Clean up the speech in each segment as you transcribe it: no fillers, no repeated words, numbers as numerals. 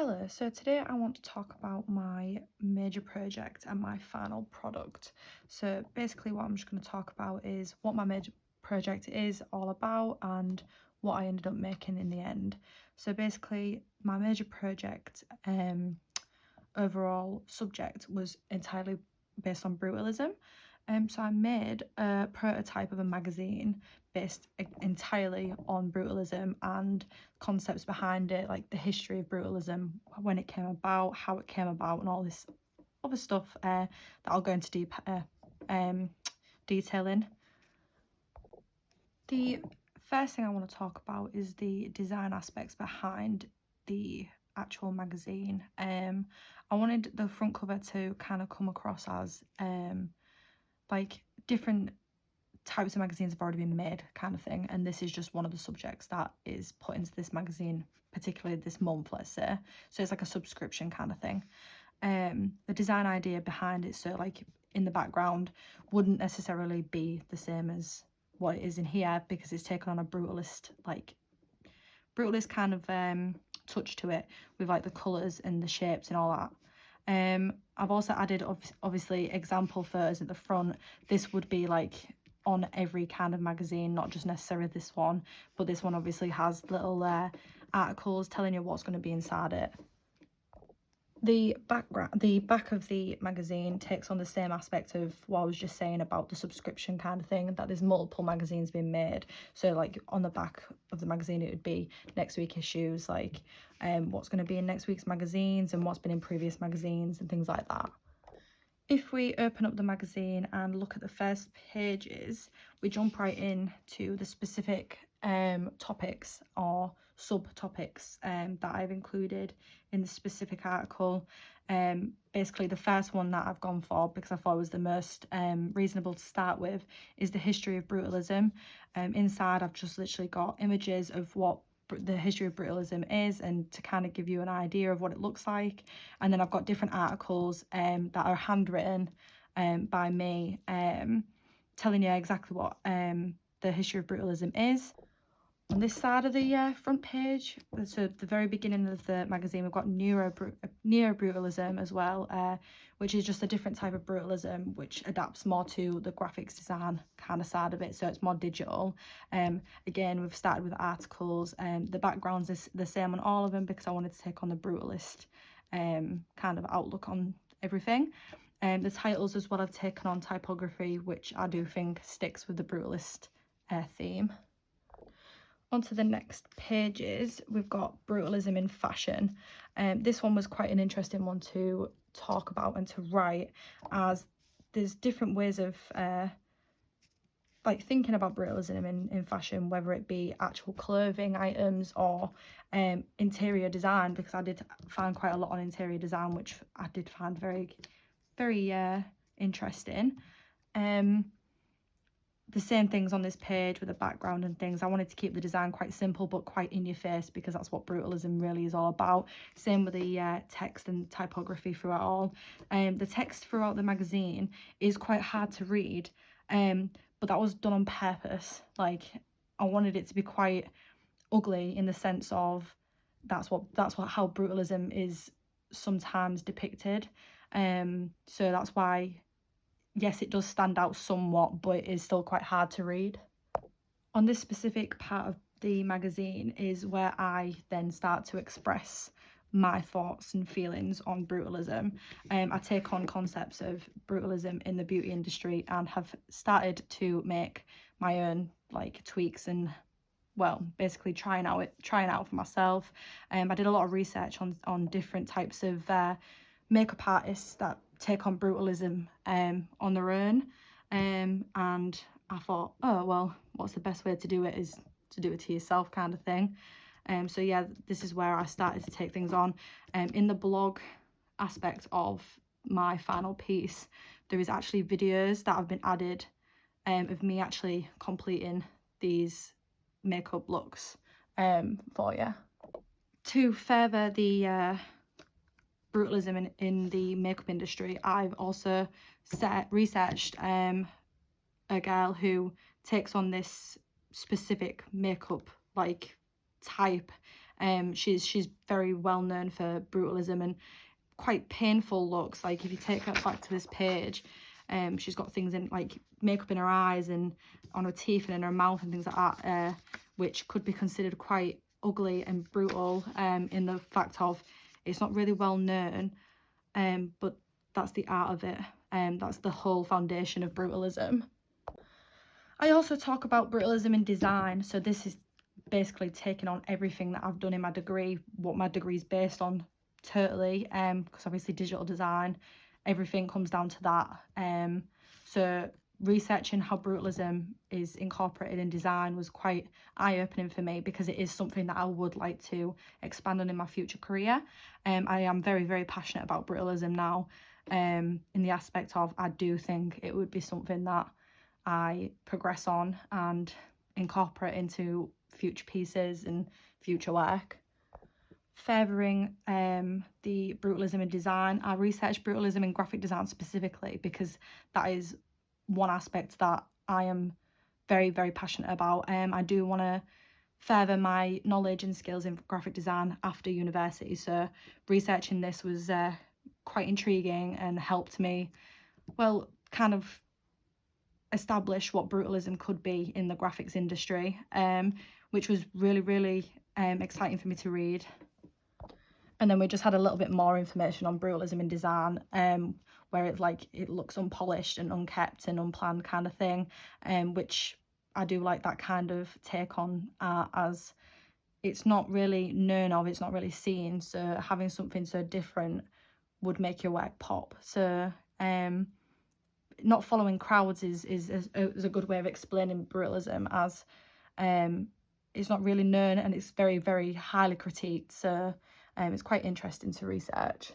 Hello, so today I want to talk about my major project and my final product. So basically what I'm just going to talk about is what my major project is all about and what I ended up making in the end. So basically my major project overall subject was entirely based on brutalism. So I made a prototype of a magazine based entirely on brutalism and concepts behind it, like the history of brutalism, when it came about, how it came about, and all this other stuff that I'll go into deep detail in. The first thing I want to talk about is the design aspects behind the actual magazine. I wanted the front cover to kind of come across as like different types of magazines have already been made kind of thing, and this is just one of the subjects that is put into this magazine, particularly this month, let's say. So it's like a subscription kind of thing. The design idea behind it, so like in the background, wouldn't necessarily be the same as what it is in here because it's taken on a brutalist kind of touch to it with like the colours and the shapes and all that. I've also added obviously example photos at the front. This would be like on every kind of magazine, not just necessarily this one, but this one obviously has little articles telling you what's going to be inside it. The back of the magazine takes on the same aspect of what I was just saying about the subscription kind of thing, that there's multiple magazines being made. So like on the back of the magazine it would be next week issues, like what's going to be in next week's magazines and what's been in previous magazines and things like that. If we open up the magazine and look at the first pages, we jump right in to the specific topics or subtopics that I've included in the specific article. Basically, the first one that I've gone for, because I thought it was the most reasonable to start with, is the history of brutalism. Inside, I've just literally got images of what the history of brutalism is, and to kind of give you an idea of what it looks like. And then I've got different articles that are handwritten by me, telling you exactly what the history of brutalism is. On this side of the front page, so the very beginning of the magazine, we've got neo-brutalism as well, which is just a different type of brutalism which adapts more to the graphics design kind of side of it, so it's more digital. Again, we've started with articles, the backgrounds is the same on all of them because I wanted to take on the brutalist kind of outlook on everything. The titles as well, I've taken on typography, which I do think sticks with the brutalist theme. Onto the next pages, we've got brutalism in fashion. This one was quite an interesting one to talk about and to write, as there's different ways of like thinking about brutalism in fashion, whether it be actual clothing items or interior design, because I did find quite a lot on interior design, which I did find very interesting. The same things on this page with the background and things. I wanted to keep the design quite simple but quite in your face, because that's what brutalism really is all about. Same with the text and typography throughout all. The text throughout the magazine is quite hard to read, but that was done on purpose. Like, I wanted it to be quite ugly in the sense of that's how brutalism is sometimes depicted. So that's why, yes, it does stand out somewhat, but it is still quite hard to read. On this specific part of the magazine is where I then start to express my thoughts and feelings on brutalism. I take on concepts of brutalism in the beauty industry and have started to make my own like tweaks and, well, basically trying out for myself. I did a lot of research on different types of makeup artists that take on brutalism on their own, and I thought, oh well, what's the best way to do it is to do it to yourself kind of thing. So yeah, this is where I started to take things on. In the blog aspect of my final piece, there is actually videos that have been added of me actually completing these makeup looks for you. To further the brutalism in the makeup industry, I've also researched a girl who takes on this specific makeup like type She's very well known for brutalism and quite painful looks. Like if you take her back to this page, she's got things in like makeup in her eyes and on her teeth and in her mouth and things like that, which could be considered quite ugly and brutal, in the fact of it's not really well known, but that's the art of it. That's the whole foundation of brutalism. I also talk about brutalism in design. So this is basically taking on everything that I've done in my degree, what my degree is based on totally, because obviously digital design, everything comes down to that. So researching how brutalism is incorporated in design was quite eye-opening for me, because it is something that I would like to expand on in my future career. I am very, very passionate about brutalism now, in the aspect of I do think it would be something that I progress on and incorporate into future pieces and future work. Furthering the brutalism in design, I researched brutalism in graphic design specifically because that is one aspect that I am very, very passionate about. I do want to further my knowledge and skills in graphic design after university, so researching this was quite intriguing and helped me, well, kind of establish what brutalism could be in the graphics industry, which was really, really exciting for me to read. And then we just had a little bit more information on brutalism in design, where it's like it looks unpolished and unkept and unplanned kind of thing, which I do like that kind of take on art, as it's not really known of, it's not really seen, so having something so different would make your work pop. So not following crowds is a good way of explaining brutalism, as it's not really known and it's very, very highly critiqued, so it's quite interesting to research.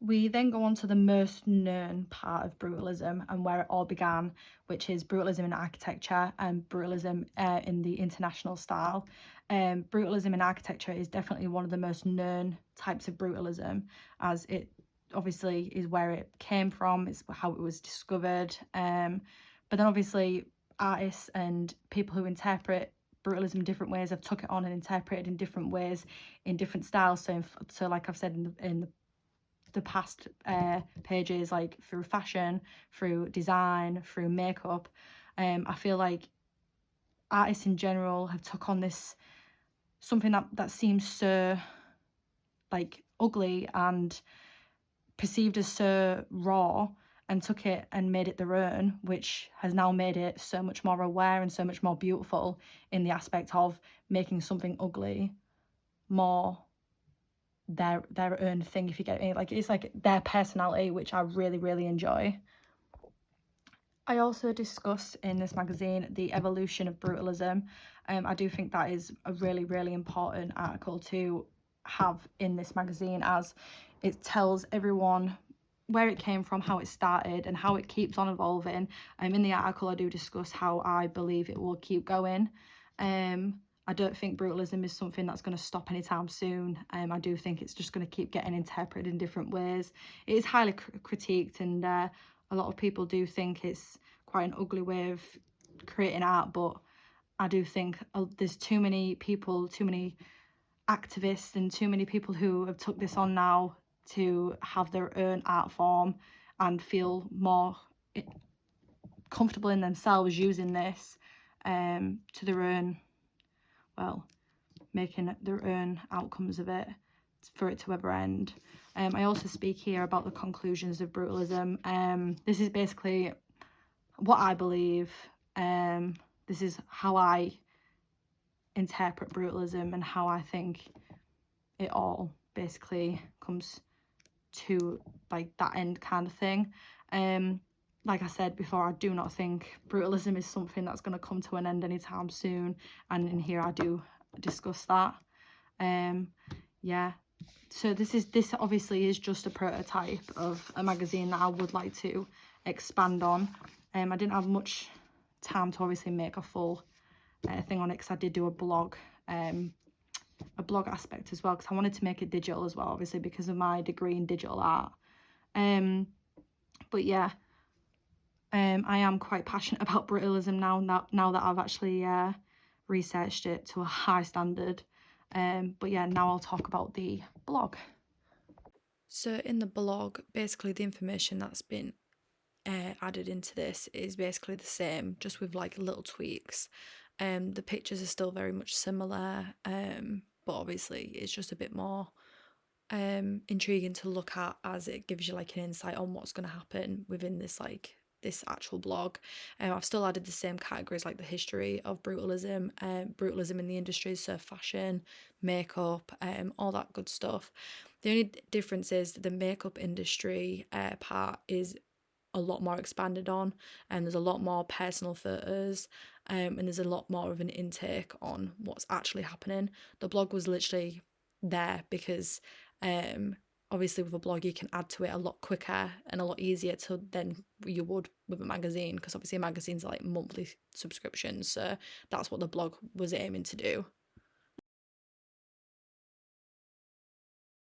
We then go on to the most known part of brutalism and where it all began, which is brutalism in architecture and brutalism in the international style. Brutalism in architecture is definitely one of the most known types of brutalism, as it obviously is where it came from, it's how it was discovered. But then obviously artists and people who interpret brutalism in different ways have took it on and interpreted in different ways in different styles. So like I've said in the past pages, like through fashion, through design, through makeup, I feel like artists in general have took on this something that seems so like ugly and perceived as so raw, and took it and made it their own, which has now made it so much more aware and so much more beautiful in the aspect of making something ugly more their own thing, if you get me. Like it's like their personality, which I really, really enjoy. I also discuss in this magazine the evolution of brutalism. I do think that is a really, really important article to have in this magazine, as it tells everyone where it came from, how it started, and how it keeps on evolving. In the article, I do discuss how I believe it will keep going. I don't think brutalism is something that's going to stop anytime soon. I do think it's just going to keep getting interpreted in different ways. It is highly critiqued, and a lot of people do think it's quite an ugly way of creating art, but I do think there's too many people, too many activists and too many people who have took this on now to have their own art form and feel more comfortable in themselves using this to their own, well, making their own outcomes of it for it to ever end. I also speak here about the conclusions of brutalism. This is basically what I believe. This is how I interpret brutalism and how I think it all basically comes to like that end kind of thing. Like I said before, I do not think brutalism is something that's going to come to an end anytime soon, and in here I do discuss that. Yeah, so this obviously is just a prototype of a magazine that I would like to expand on. I didn't have much time to obviously make a full thing on it, because I did do a blog aspect as well, because I wanted to make it digital as well, obviously because of my degree in digital art. But yeah, I am quite passionate about brutalism now that I've actually researched it to a high standard. But yeah, now I'll talk about the blog. So in the blog, basically the information that's been added into this is basically the same, just with like little tweaks. The pictures are still very much similar, but obviously it's just a bit more intriguing to look at, as it gives you like an insight on what's going to happen within this actual blog. I've still added the same categories like the history of brutalism, brutalism in the industry, so fashion, makeup, all that good stuff. The only difference is the makeup industry part is a lot more expanded on, and there's a lot more personal photos, and there's a lot more of an intake on what's actually happening. The blog was literally there because obviously with a blog you can add to it a lot quicker and a lot easier than you would with a magazine, because obviously magazines are like monthly subscriptions, so that's what the blog was aiming to do.